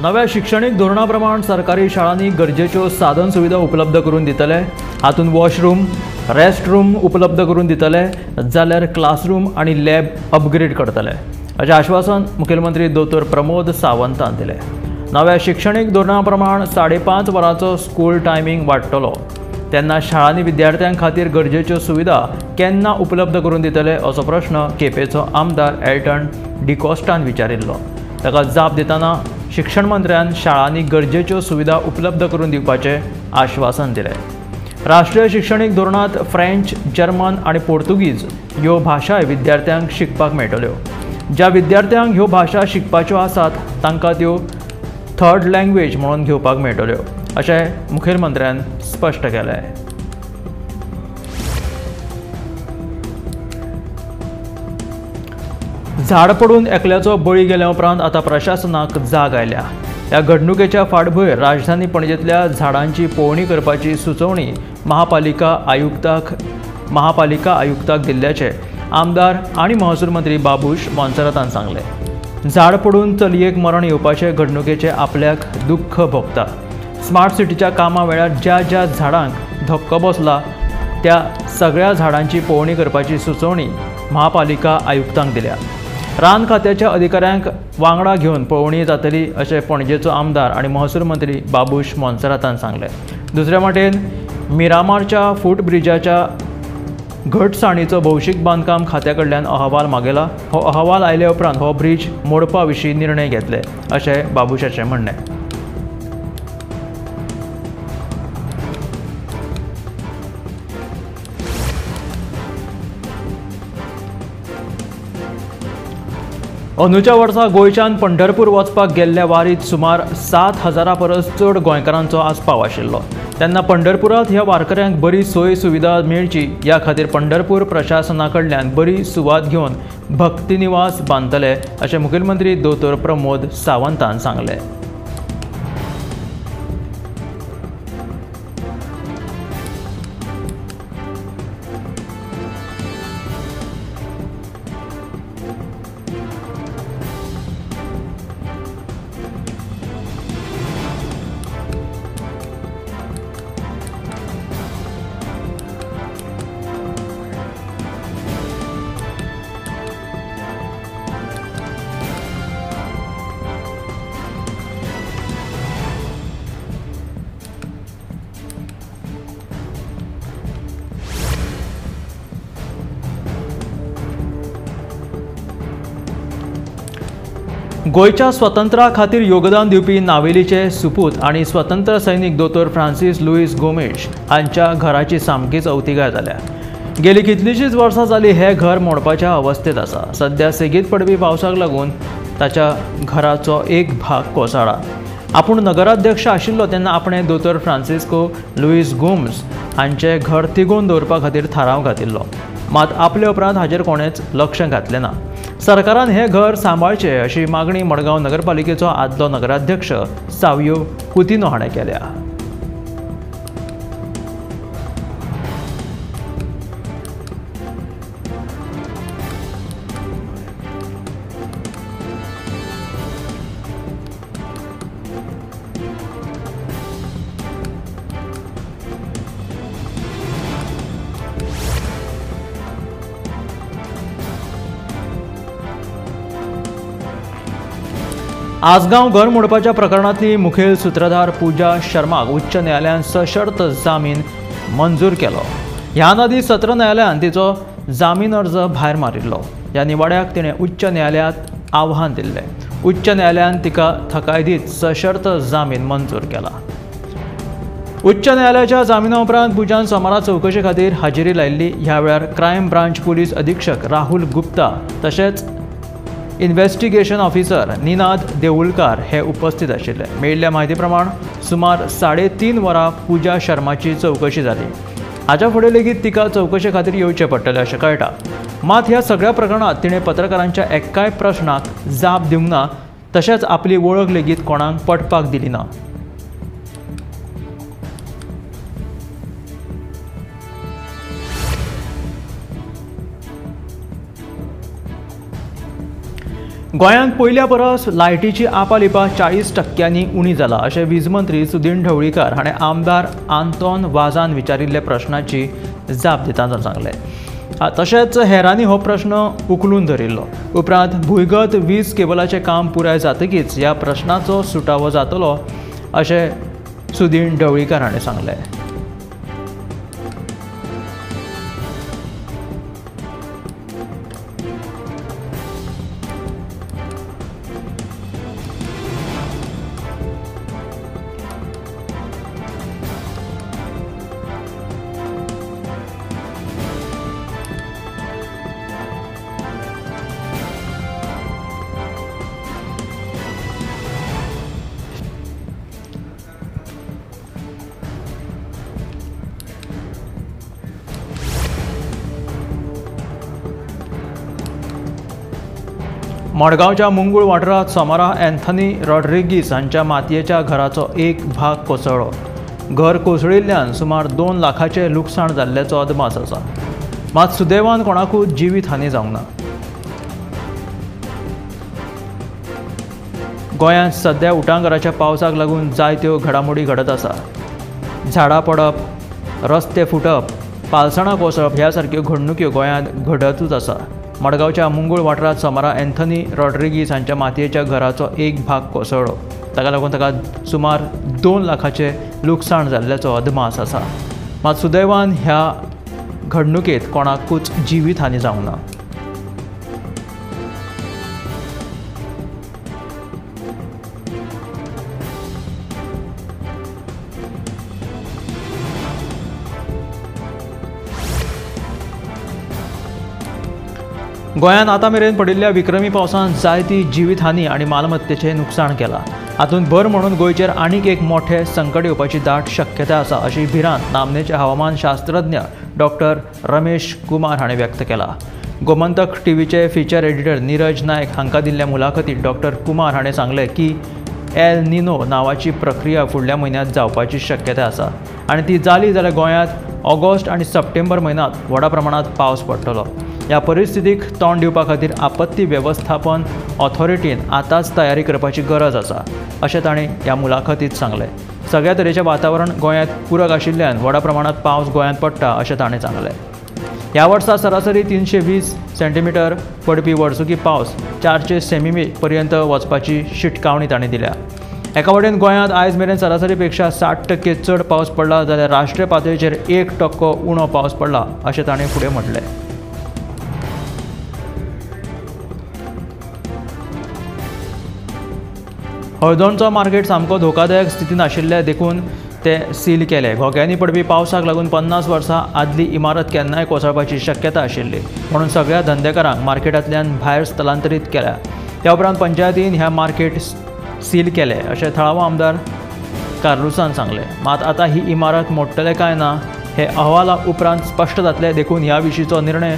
नव्या शिक्षणीक धोरणा प्रमाण सरकारी शाळांनी गरजेच्यो साधन सुविधा उपलब्ध करून दितले। हातूंत वॉशरूम, रेस्ट रूम उपलब्ध करून दितले जाल्यार क्लासरूम आणि लॅब अपग्रेड करतले अशें आश्वासन मुखेलमंत्री दोतोर प्रमोद सावंतान दिलें। नव्या शिक्षणीक धोरणा प्रमाण 5.5 वरांचो स्कूल टायमींग वाडटलो तेन्ना शाळांनी विद्यार्थ्यां खातीर गरजेच्यो सुविधा केन्ना उपलब्ध करून दितले असो प्रश्न केपेचो आमदार एल्टन डिकॉस्टान विचारिल्लो। ताका जाप दितना शिक्षण मंत्र्यान शाळांनी गरजेच्यो सुविधा उपलब्ध करून दिवपाचें आश्वासन दिलें। राष्ट्रीय शिक्षणीक धोरणांत फ्रेंच, जर्मन आणि पोर्तुगीज ह्यो भाशाय विद्यार्थ्यांक शिकपाक मेळटल्यो। ज्या विद्यार्थ्यांक ह्यो भाशा शिकपाच्यो आसात तांकां त्यो थर्ड लँग्वेज म्हणून घेवपाक मेळटल्यो अशें मुखेलमंत्र्यान स्पश्ट केलें। झाड पडून एकल्याचो बळी गेल्या उपरांत आतां प्रशासनाक जाग आयल्या। ह्या घडणुकेच्या फाटभुंयेर राजधानी पणजेंतल्या झाडांची पळोवणी करपाची सुचोवणी महापालिका आयुक्ताक दिल्ल्याचें आमदार आनी महसूल मंत्री बाबूश मोन्सेरातान सांगलें। झाड पडून चलयेक मरण येवपाचे घडणुकेचे आपल्याक दुख्ख भोगता। स्मार्ट सिटीच्या कामा वेळार ज्या झाडांक धक्को बसला त्या सगळ्या झाडांची पळोवणी करपाची सुचोवणी महापालिका आयुक्तांक दिल्या। रान खात्याच्या अधिकाऱ्यांक वांगडा घेवन पळोवणी जातली अशें पणजेचो आमदार आनी महसूल मंत्री बाबूश मोन्सेरातान सांगलें। दुसरे वटेन मिरामारच्या फूट ब्रिजाच्या घटसाणीचो भौशीक बांदकाम खात्या कडल्यान अहवाल मागयला। हो अहवाल आयले उपरांत हो ब्रिज मोडपा विशीं निर्णय घेतले अशें बाबूशाचें म्हणणें। अंदूच्या वर्सा गोंयच्यान पंढरपूर वचपाक गेल्ल्या वारीत सुमार 7,000 परस चड गोंयकारांचो आस्पाव आशिल्लो। तेन्ना पंढरपुरांत ह्या वारकऱ्यांक बरी सोय सुविधा मेळची ह्या खातीर पंढरपूर प्रशासना कडल्यान बरी सुवात घेवन भक्ती निवास बांदतले अशें मुखेलमंत्री दोतोर प्रमोद सावंतान सांगलें। गोयच्या स्वतंत्रा खातीर योगदान दिवपी नावेलीचे सुपूत आणि स्वतंत्र सैनीक दोतोर फ्रांसीस लुईस गोमेज हांच्या घराची सामकीच अवतिकाय जाल्या। गेली कितलींशींच वर्सां जाली हे घर मोडपाच्या अवस्थेत आसा। सध्या सेगीत पडपी पावसाक लागून ताच्या घराचो एक भाग कोसळ्ळा। आपूण नगराध्यक्ष आशिल्लो तेन्ना आपणें दोतोर फ्रांसिस्को लुईस गोम्स हांचें घर तिगोवन दवरपा खातीर थाराव घातिल्लो, मात आपले उपरांत हाचेर कोणेच लक्ष घातलें ना। सरकारान हें घर सांबाळचें अशी मागणी मडगांव नगरपालिकेचो आदलो नगराध्यक्ष सावियो कुतिनो हाणें केल्या। आसगांव घर मोडपाच्या प्रकरणातली मुखेल सूत्रधार पूजा शर्माक उच्च न्यायालयान सशर्त जामीन मंजूर केलो। ह्या आदी सत्र न्यायालयान तिचो जामीन अर्ज भायर मारिल्लो। ह्या निवाड्याक तिणें उच्च न्यायालयात आव्हान दिल्लें। उच्च न्यायालयान तिका थाकाय दीत सशर्त जामीन मंजूर केला। उच्च न्यायालयाच्या जामिना उपरांत पूजान सोमारा चवकशे खातीर हाजेरी लायिल्ली। ह्या वेळार क्रायम ब्रांच पुलीस अधीक्षक राहुल गुप्ता तशेंच इन्व्हेस्टिगेशन ऑफिसर निनाद देऊळकार हे उपस्थित आशिल्ले। मेळिल्ल्या म्हायती प्रमाण सुमार 3.5 वरां पूजा शर्माची चवकशी जाली। हाच्या फुडें लेगीत तिका चवकशे खातीर येवचें पडटलें अशें कळटा। मात ह्या सगळ्या प्रकरणात तिणें पत्रकारांच्या एक्काय प्रश्नाक जाप दिवंक ना, तशेंच आपली वळख लेगीत कोणाक पटपाक दिली ना। गोंयांत पयल्या परस लायटीची आपालिपा 40% उणी जाला अशें वीज मंत्री सुदीन ढवळीकार हाणें आमदार आंतोन वाझान विचारिल्ल्या प्रश्नाची जाप दितना सांगलें. तशेंच हेरांनी हो प्रश्न उखलून धरिल्लो. उपरांत भुंयगत वीज केबलाचें काम पुराय जातकीच ह्या प्रश्नाचो सुटावो जातलो अशें सुदीन ढवळीकार हाणें सांगलें. मडगांवच्या मुंगूळ वाठारांत सोमारा एंथनी रॉड्रिगीस हांच्या मातयेच्या घराचो एक भाग कोसळ्ळो. घर कोसळिल्ल्यान सुमार 2 लाखांचें लुकसाण जाल्ल्याचो अदमास आसा. मात सुदैवान कोणाकूच जिवीत हानी जावंक ना. गोंयांत सध्या उटंगाराच्या पावसाक लागून जायत्यो घडामोडी घडत आसा. झाडां पडप, रस्ते फुटप, पालसणां कोसळप ह्या सारक्यो घडणुक्यो गोंयांत घडतूच आसा. मडगांवच्या मुंगूळ वाठारांत सोमारा एंथनी रॉड्रिगीस हांच्या मातयेच्या घराचो एक भाग कोसळ्ळो. ताका लागून ताका सुमार 2 लाखांचें लुकसाण जाल्ल्याचो अदमास आसा. मात सुदैवान ह्या घडणुकेंत कोणाकूच जिवीत हानी जावंक ना. गोंयांत आतां मेरेन पडिल्ल्या विक्रमी पावसान जायती जिवीतहानी आनी मालमत्तेचें नुकसाण केलां. हातूंत भर म्हणून गोंयचेर आनीक एक मोठें संकट येवपाची दाट शक्यताय आसा अशी भिरांत नामनेचे हवामान शास्त्रज्ञ डॉक्टर रमेश कुमार हाणें व्यक्त केला. गोमंतक टीव्हीचे फीचर एडिटर नीरज नायक हांकां दिल्ल्या मुलाखतींत डॉक्टर कुमार हाणें सांगलें की एल निनो नांवाची प्रक्रिया फुडल्या म्हयन्यांत जावपाची शक्यताय आसा आनी ती जाली जाल्यार गोंयांत ऑगस्ट आनी सप्टेंबर म्हयन्यांत व्हड प्रमाणांत पावस पडटलो. ह्या परिस्थितीक तोंड दिवपा खातीर आपत्ती वेवस्थापन ऑथॉरिटीन आतांच तयारी करपाची गरज आसा अशें ताणें ह्या मुलाखतींत सांगलें. सगळ्या तरेचें वातावरण गोंयांत पूरक आशिल्ल्यान व्हड प्रमाणांत पावस गोंयांत पडटा अशें ताणें सांगलें. ह्या वर्सा सरासरी 320 सेंटीमीटर पडपी वर्सुकी पावस 400 सेमी पर्यंत वचपाची शिटकावणी ताणें दिल्या. एका वटेन गोंयांत आयज मेरेन सरासरी पेक्षा 60% चड पावस पडला जाल्यार राष्ट्रीय पातळीचेर 1% उणो पावस पडला अशें ताणें फुडें म्हटलें. हळदोणचो मार्केट सामको धोकादायक स्थितीन आशिल्ले देखून ते सील केले. घोग्यांनी पडपी पावसाक लागून 50 वर्सां आदली इमारत केन्नाय कोसळपाची शक्यताय आशिल्ली म्हणून सगळ्या धंदेकारांक मार्केटांतल्यान भायर स्थलांतरीत केल्या. त्या उपरांत पंचायतीन ह्या मार्केट सील केले अशें थळावो आमदार कार्लुसान सांगलें. मात आतां ही इमारत मोडटले काय ना हे अहवाला उपरांत स्पश्ट जातले देखून ह्या विशींचो निर्णय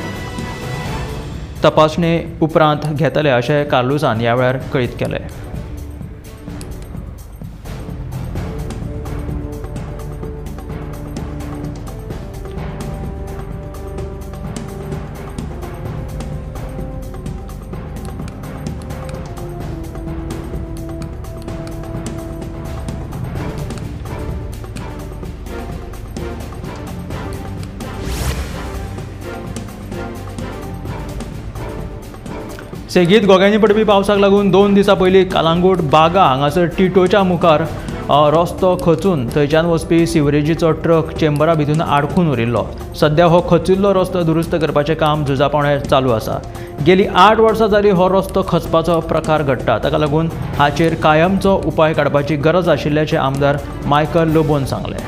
तपासणे उपरांत घेतले अशें कार्लुसान ह्या वेळार कळीत केलें. सेगीत घोग्यांनी पडपी पावसाक लागून 2 दिसां पयलीं कालांगूट बागा हांगासर टिटोच्या मुखार रस्तो खचून थंयच्यान वचपी सिवरेजीचो ट्रक चेंबरा भितर आडखून उरिल्लो. सध्या हो खचिल्लो रस्तो दुरुस्त करपाचें काम झुजापोवणें चालू आसा. गेलीं 8 वर्सां जालीं हो रस्तो खचपाचो प्रकार घडटा. ताका लागून हाचेर कायमचो उपाय काडपाची गरज आशिल्ल्याचें आमदार मायकल लोबोन सांगलें.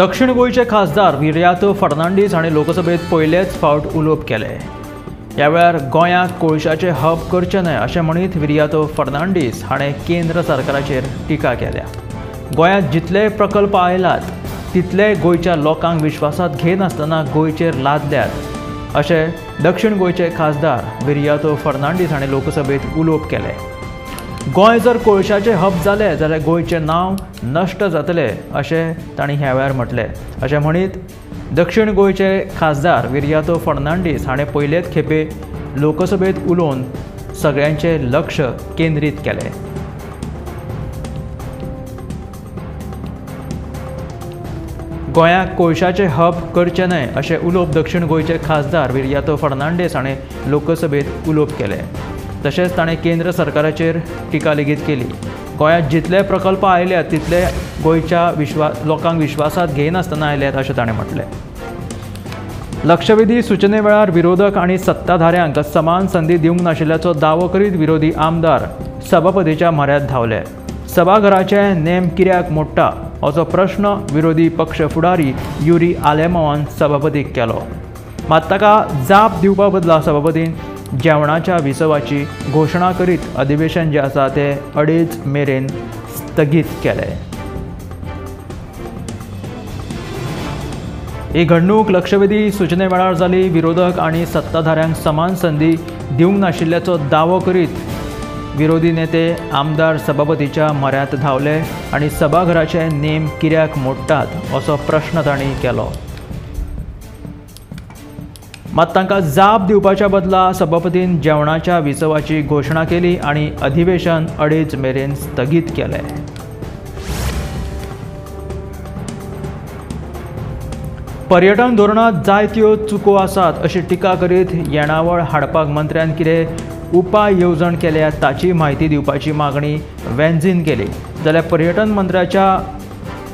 दक्षिण गोयचे खासदार विर्यातो फर्नांडीस हांणी लोकसभेत पयलेच फावट उलोवप केले। ह्या वेळार गोंयांत कोळशाचे हब करचे न्हय अशें म्हणीत विर्यातो फर्नांडीस हाणें केंद्र सरकाराचेर टिका केल्या। गोंयांत जितले प्रकल्प आयल्यात तितले गोंयच्या लोकांक विश्वासांत घेनासतना गोंयचेर लादल्यात अशें दक्षिण गोंयचे खासदार विर्यातो फर्नांडीस हाणें लोकसभेत उलोवप केले। गोंय जर कोळशाचें हब जालें जाल्यार गोंयचें नांव नश्ट जातलें अशें तांणी ह्या वेळार म्हटलें। अशें म्हणीत दक्षिण गोंयचे खासदार विर्यातो फर्नांडीस हाणें पयलेच खेपे लोकसभेत उलोवन सगळ्यांचें लक्ष केंद्रीत केलें। गोंयाक कोळशाचें हब करचें न्हय अशें उलोवप दक्षिण गोंयचे खासदार विर्यातो फर्नांडीस हाणें लोकसभेत उलोवप केलें। तशेंच ताणें केंद्र सरकाराचेर टिका लेगीत केली। गोंयांत जितले प्रकल्प आयल्यात तितले गोंयच्या लोकांक विश्वासांत घेनासतना आयल्यात अशें ताणें म्हटलें। लक्षवेधी सुचने वेळार विरोधक आनी सत्ताधाऱ्यांक समान संदी दिवंक नाशिल्ल्याचो दावो करीत विरोधी आमदार सभापतीच्या म्हऱ्यांत धांवले। सभाघराचे नेम कित्याक मोडटा असो प्रश्न विरोधी पक्ष फुडारी युरी आलेमावान सभापतीक केलो। मात ताका जाप दिवपा बदला सभापतीन जेवणाच्या विसवाची घोशणा करीत अधिवेशन जे आसा ते 2:30 मेरेन स्थगीत केलें। ही घडणूक लक्षवेधी सुचने वेळार जाली। विरोधक आनी सत्ताधाऱ्यांक समान संदी दिवंक नाशिल्ल्याचो दावो करीत विरोधी नेते आमदार सभापतीच्या म्हऱ्यांत धांवले आनी सभाघराचे नेम कित्याक मोडटात असो प्रश्न तांणी केलो। मात तांकां जाप दिवपाच्या बदला सभापतीन जेवणाच्या विसवाची घोशणा केली आनी अधिवेशन 2:30 मेरेन स्थगीत केलें। पर्यटन धोरणांत जायत्यो चुको आसात अशी टिका करीत येणावळ हाडपाक मंत्र्यान कितें उपाय येवजण केल्या ताची म्हायती दिवपाची मागणी वेंझीन केली जाल्यार पर्यटन मंत्र्याच्या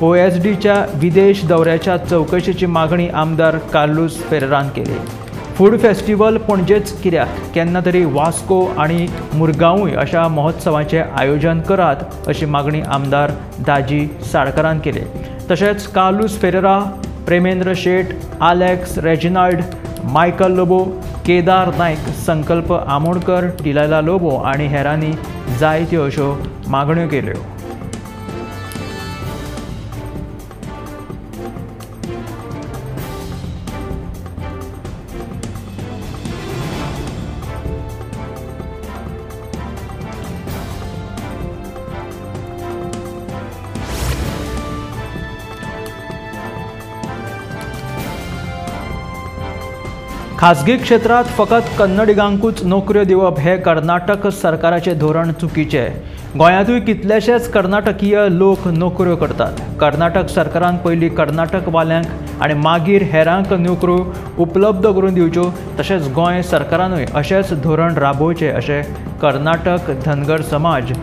OSDच्या विदेश दौऱ्याच्या चवकशेची मागणी आमदार कार्लोस फेरेरान केली। फूड फेस्टिवल पणजेच कित्याक केन्ना तरी वास्को आनी मुरगांवूय अशा महोत्सवाचें आयोजन करात अशी मागणी आमदार दाजी साळकारान केली। तशेंच Carlos Ferreira, Premendra Shet, Alex Reginald, Michael Lobo, Kedar Naik, Sankalp Amonkar, टिलायला Lobo आनी हेरांनी जायत्यो अश्यो मागण्यो केल्यो। खाजगी क्षेत्रात फकत कन्नडिगांकूच नोकऱ्यो दिवप हे कर्नाटक सरकाराचें धोरण चुकीचें। गोंयांतूय कितलेशेच कर्नाटकीय लोक नोकऱ्यो करतात। कर्नाटक सरकारान पयलीं कर्नाटकवाल्यांक आनी मागीर हेरांक नोकऱ्यो उपलब्ध करून दिवच्यो। तशेंच गोंय सरकारानूय अशेंच धोरण राबोवचें अशें कर्नाटक धनगर समाज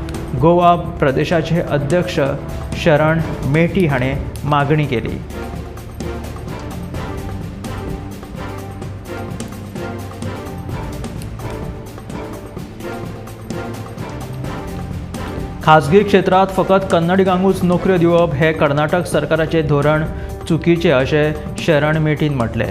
गोवा प्रदेशाचे अध्यक्ष शरण मेटी हाणें मागणी केली। खाजगी क्षेत्रात फकत कन्नडिगांकूच नोकऱ्यो दिवप हे कर्नाटक सरकाराचें धोरण चुकीचें अशें शरण मेटीन म्हटलें।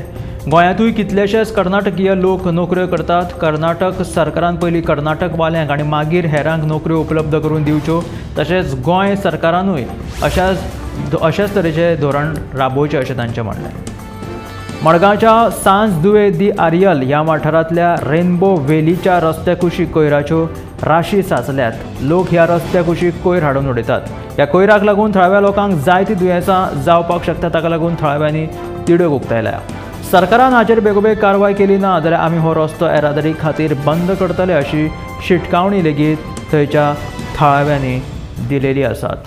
गोंयांतूय कितलेशेच कर्नाटकीय लोक नोकऱ्यो करतात। कर्नाटक सरकारान पयलीं कर्नाटकवाल्यांक आनी मागीर हेरांक नोकऱ्यो उपलब्ध करून दिवच्यो। तशेंच गोंय सरकारानूय अशाच तरेचें धोरण राबोवचें अशें तांचें म्हणलें। मडगांवच्या सांज दुवे दी आर्यल ह्या वाठारांतल्या रेनबो व्हॅलीच्या रस्त्या कुशीक कोयराच्यो राशी साचल्यात। लोक ह्या रस्त्या कुशीक कोयर हाडून उडयतात। ह्या कोयराक लागून थळाव्या लोकांक जायतीं दुयेंसां जावपाक शकता, ताका लागून थळाव्यांनी तिडक उक्तायल्या। सरकारान हाचेर बेगोबेग कारवाय केली ना जाल्यार आमी हो रस्तो येरादारी खातीर बंद करतले अशी शिटकावणी लेगीत थंयच्या थळाव्यांनी दिलेली आसात।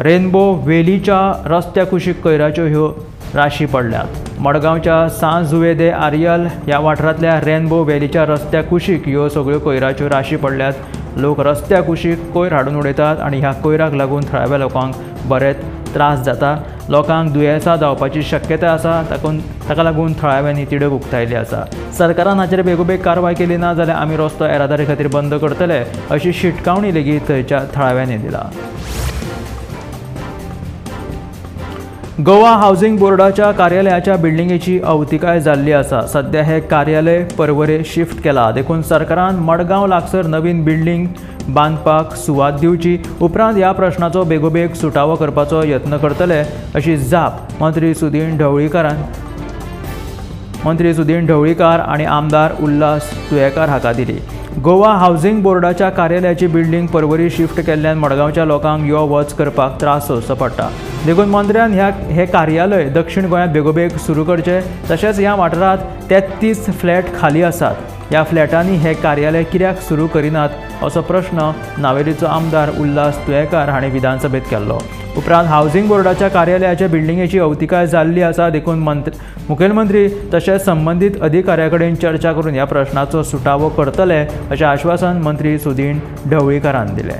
रेनबो व्हॅलीच्या रस्त्या कुशीक कोयराच्यो ह्यो राशी पडल्यात। मडगांवच्या सांज दुवे दे आर्यल ह्या वाठारांतल्या रेनबो व्हॅलीच्या रस्त्या कुशीक ह्यो सगळ्यो कोयराच्यो राशी पडल्यात। लोक रस्त्या कुशीक कोयर हाडून उडयतात आनी ह्या कोयराक लागून थळाव्या लोकांक बरेच त्रास जाता। लोकांक दुयेंसां जावपाची शक्यताय आसा, ताका लागून थळाव्यांनी तिडक उक्तायली आसा। सरकारान हाचेर बेगोबेग कारवाय केली ना जाल्यार आमी रस्तो येरादारी खातीर बंद करतले अशी शिटकावणी लेगीत थंयच्या थळाव्यांनी दिला। गोवा हावसिंग बोर्डाच्या कार्यालयाच्या बिल्डिंगेची अवतिकाय जाल्ली आसा. सध्या हे कार्यालय पर्वरे शिफ्ट केला. देखून सरकारान मडगांव लागसर नवीन बिल्डिंग बांदपाक सुवात दिवची. उपरांत ह्या प्रश्नाचो बेगोबेग सुटावो करपाचो यत्न करतले अशी जाप मंत्री सुदीन ढवळीकार आणि आमदार उल्हास तुयेकार हाका दिली. गोवा हावसिंग बोर्डाच्या कार्यालयाची बिल्डिंग पर्वरी शिफ्ट केल्ल्यान मडगांवच्या लोकांक यो वच करपाक त्रास सोंसचो पडटा. देखून मंत्र्यान हे कार्यालय दक्षिण गोंयांत बेगोबेग सुरू करचे. तशेंच ह्या वाठारांत 33 फ्लॅट खाली आसात. ह्या फ्लॅटांनी हे कार्यालय कित्याक सुरू करिनात असो प्रश्न नावेलीचो आमदार उल्हास तुयेकार हांणी विधानसभेत केल्लो. उपरांत हावसिंग बोर्डाच्या कार्यालयाच्या बिल्डिंगेची अवतिकाय जाल्ली आसा. देखून मुखेलमंत्री तशेंच संबंधीत अधिकाऱ्या कडेन चर्चा करून ह्या प्रश्नाचो सुटावो करतले अशें आश्वासन मंत्री सुदीन ढवळीकारान दिलें.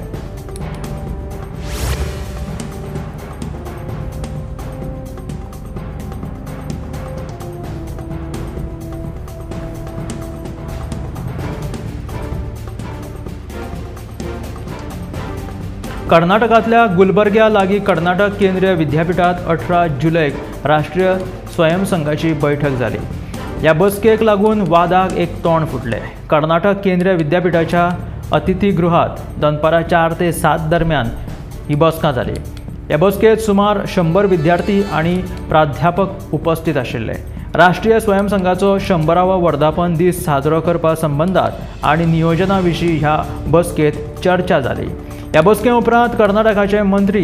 कर्नाटकांतल्या गुलबर्ग्या लागीं कर्नाटक केंद्रीय विद्यापीठांत 18 जुलैक राष्ट्रीय स्वयंसंघाची बैठक जाली. ह्या बसकेक लागून वादाक एक तोंड फुटलें. कर्नाटक केंद्रीय विद्यापीठाच्या अतिथीगृहात दनपारां 4 ते 7 दरम्यान ही बसका जाली. ह्या बसकेत सुमार 100 विद्यार्थी आनी प्राध्यापक उपस्थित आशिल्ले. राष्ट्रीय स्वयंसंघाचो 100वा वर्धापन दीस साजरो करपा संबंदात आनी नियोजना विशीं ह्या बसकेत चर्चा जाली. ह्या बसके उपरांत कर्नाटकाचे मंत्री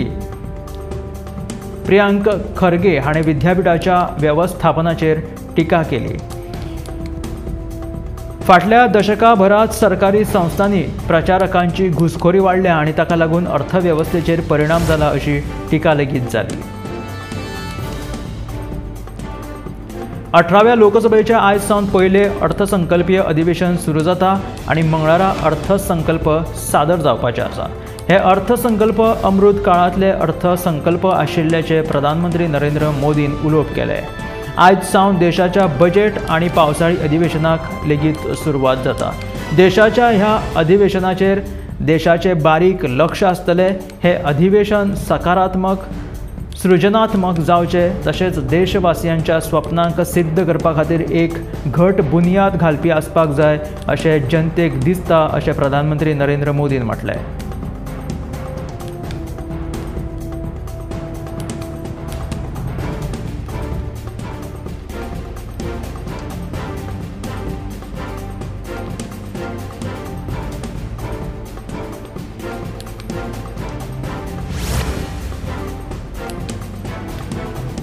प्रियांक खरगे हाणें विद्यापीठाच्या वेवस्थापनाचेर टिका केली. फाटल्या दशकाभरात सरकारी संस्थांनी प्रचारकांची घुसखोरी वाडल्या आनी ताका लागून अर्थवेवस्थेचेर परिणाम जाला अशी टिका लेगीत जाली. 18व्या लोकसभेचे आयज सावन पयले अर्थसंकल्पीय अधिवेशन सुरू जाता आनी मंगळारा अर्थसंकल्प सादर जावपाचे आसा. हे अर्थसंकल्प अमृत काळांतले अर्थसंकल्प आशिल्ल्याचे प्रधानमंत्री नरेंद्र मोदीन उलोवप केले. आयज सावन देशाच्या बजेट आनी पावसाळी अधिवेशनाक लेगीत सुरवात जाता. देशाच्या ह्या अधिवेशनाचेर देशाचे बारीक लक्ष आसतले. हे अधिवेशन सकारात्मक सृजनात्मक जावचे तशेंच देशवासियांच्या स्वप्नांक सिद्ध करपा खातीर एक घट बुनियाद घालपी आसपाक जाय अशें जनतेक दिसता अशें प्रधानमंत्री नरेंद्र मोदीन म्हटलें.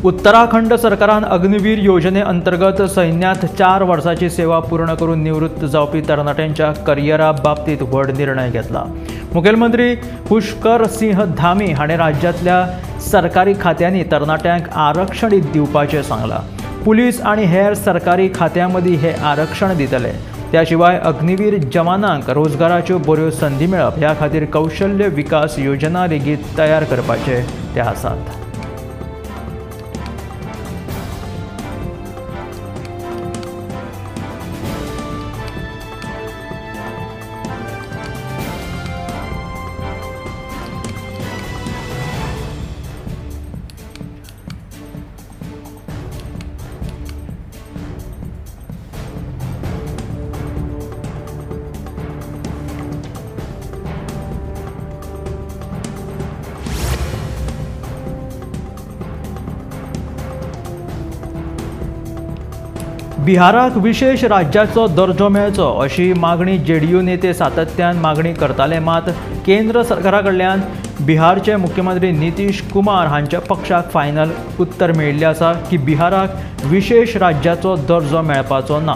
उत्तराखंड सरकारान अग्निवीर योजने अंतर्गत सैन्यांत 4 वर्सांची सेवा पूर्ण करून निवृत्त जावपी तरणाट्यांच्या करियरा बाबतीत व्हड निर्णय घेतला. मुखेलमंत्री पुष्कर सिंह धामी हाणें राज्यांतल्या सरकारी खात्यांनी तरणाट्यांक आरक्षण दिवपाचें सांगलां. पुलीस आनी हेर सरकारी खात्यां मदीं हे आरक्षण दितले. त्या शिवाय अग्निवीर जवानांक रोजगाराच्यो बऱ्यो संदी मेळप ह्या खातीर कौशल्य विकास योजना लेगीत तयार करपाचे ते आसात. बिहाराक विशेष राज्याचो दर्जो मेळचो अशी मागणी जेडीयू नेते सातत्यान मागणी करताले. मात केंद्र सरकारा कडल्यान बिहारचे मुख्यमंत्री नितीश कुमार हांच्या पक्षाक फायनल उत्तर मेळिल्लें आसा की बिहाराक विशेष राज्याचो दर्जो मेळपाचो ना.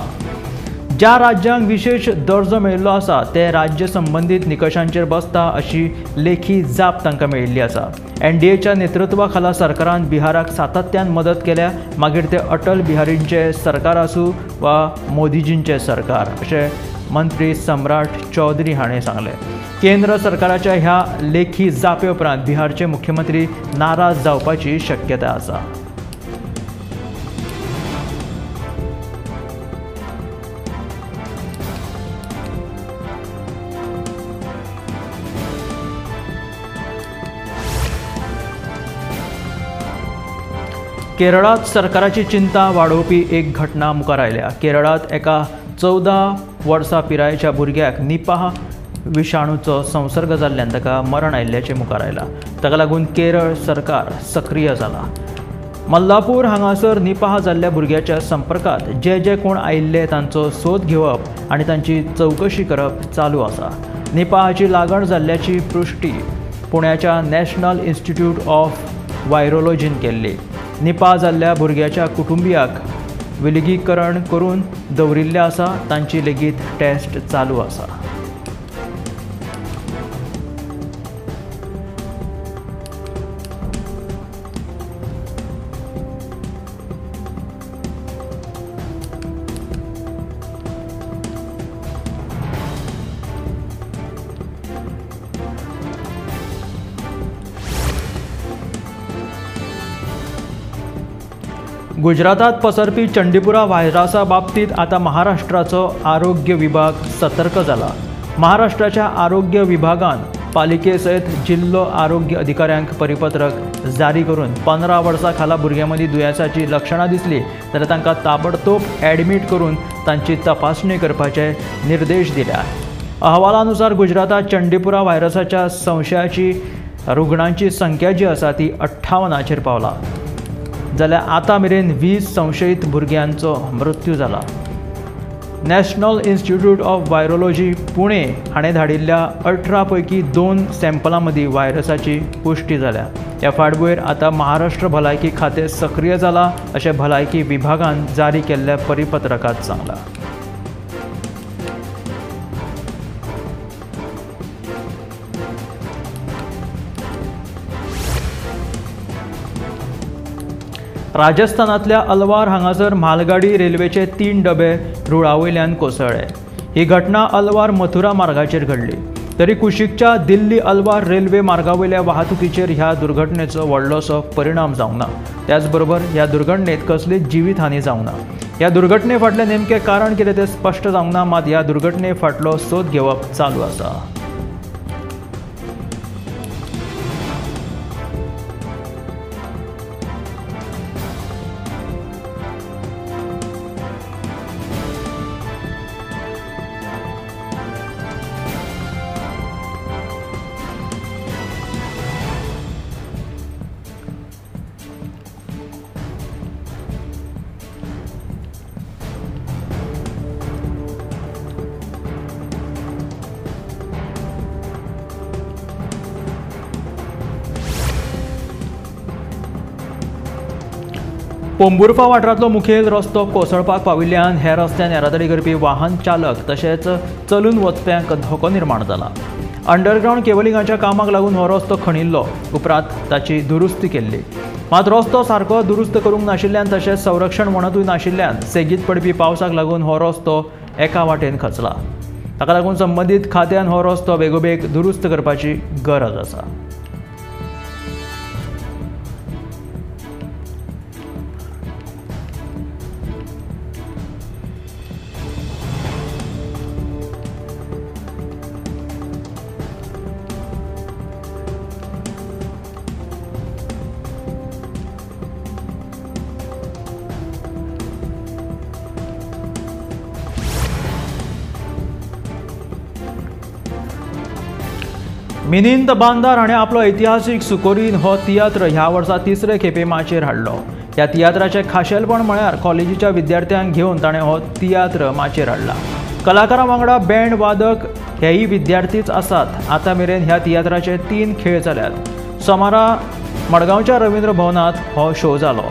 ज्या राज्यांक विशेष दर्जो मेळिल्लो आसा ते राज्य संबंधीत निकशांचेर बसता अशी लेखी जाप तांकां मेळिल्ली आसा. एनडीएच्या नेतृत्वा खाला सरकारान बिहाराक सातत्यान मदत केल्या. मागीर ते अटल बिहारींचे सरकार आसूं वा मोदीजींचे सरकार अशें मंत्री सम्राट चौधरी हाणें सांगलें. केंद्र सरकाराच्या ह्या लेखी जापे उपरांत बिहारचे मुख्यमंत्री नाराज जावपाची शक्यताय आसा. केरळात सरकाराची चिंता वाडोवपी एक घटना मुखार आयल्या। केरळात एका 14 वर्सां पिरायेच्या भुरग्याक निपाह विशाणूचो संसर्ग जाल्ल्यान ताका मरण आयिल्ल्याचें मुखार आयलां। ताका लागून केरळ सरकार सक्रीय जाला। मल्लापूर हांगासर निपाह जाल्ल्या भुरग्याच्या संपर्कात जे कोण आयिल्ले तांचो सोद घेवप आनी तांची चवकशी करप चालू आसा। निपाहाची लागण जाल्ल्याची पुष्टी पुण्याच्या नॅशनल इन्स्टिट्यूट ऑफ व्हायरोलॉजीन केल्ली। निपाह जाल्ल्या भुरग्याच्या कुटुंबियाक विलगीकरण करून दवरिल्ले आसा, तांची लेगीत टेस्ट चालू आसा। गुजरातात पसरपी चंडीपुरा व्हायरसा बाबतीत आता महाराष्ट्राचो आरोग्य विभाग सतर्क जाला। महाराष्ट्राच्या आरोग्य विभागान पालिके सयत जिल्लो आरोग्य अधिकाऱ्यांक परिपत्रक जारी करून 15 वर्सां खाला भुरग्यां मदीं दुयेंसाची लक्षणां दिसली जाल्यार तांकां ताबडतोब ॲडमीट करून तांची तपासणी करपाचे निर्देश दिल्या। अहवालानुसार गुजरातात चंडीपुरा व्हायरसाच्या संशयाची रुग्णांची संख्या जी आसा ती 58चेर पावला, जाल्यार आतां मेरेन 20 संशयीत भुरग्यांचो मृत्यू जाला। National institute of virology Pune हाणें धाडिल्ल्या 18 पैकी 2 सॅम्पलां मदीं व्हायरसाची पुष्टी जाल्या। ह्या फाटभुंयेर आतां महाराष्ट्र भलायकी खातें सक्रीय जाला अशें भलायकी विभागान जारी केल्ल्या परिपत्रकांत सांगलां। राजस्थानातल्या अलवार हांगासर म्हालगाडी रेल्वेचे 3 डबे रुळावयल्यान कोसळ्ळे। ही घटना अलवार मथुरा मार्गाचेर घडली। तरी कुशीकच्या दिल्ली अलवार रेल्वे मार्गावयल्या वाहतुकीचेर ह्या दुर्घटनेचो व्हडलोसो परिणाम जावंक ना। त्याच बरोबर ह्या दुर्घटनेत कसलीच जिवीत हानी जावंक ना। ह्या दुर्घटने फाटलें नेमकें कारण कितें तें स्पश्ट जावंक ना, मात ह्या दुर्घटने फाटलो सोद घेवप चालू आसा। पोंबुर्फा वाठारांतलो मुखेल रस्तो कोसळपाक पाविल्ल्यान हेर रस्त्यान येरादारी करपी वाहन चालक तशेंच चलून वचप्यांक धोको निर्माण जाला। अंडरग्रावंड केबलिंगाच्या कामाक लागून हो रस्तो खणिल्लो, उपरांत ताची दुरुस्ती केल्ली। मात रस्तो सारको दुरुस्त करूंक नाशिल्ल्यान तशेंच संरक्षण वणतूय नाशिल्ल्यान सेगीत पडपी पावसाक लागून हो रस्तो एका वाटेन खचला। ताका लागून संबंदीत खात्यान हो रस्तो बेगोबेग दुरुस्त करपाची गरज आसा। मिलिंद बांदार हाणें आपलो ऐतिहासीक सुकोरीन हो तियात्र ह्या वर्सा 3रे खेपे माचयेर हाडलो। ह्या तियात्राचें खाशेलपण म्हळ्यार कॉलेजीच्या विद्यार्थ्यांक घेवन ताणें हो तियात्र माचयेर हाडला। कलाकारां वांगडा बँड वादक हेय विद्यार्थीच आसात। आतां मेरेन ह्या तियात्राचे 3 खेळ जाल्यात। सोमारा मडगांवच्या रवींद्र भवनात हो शो जालो।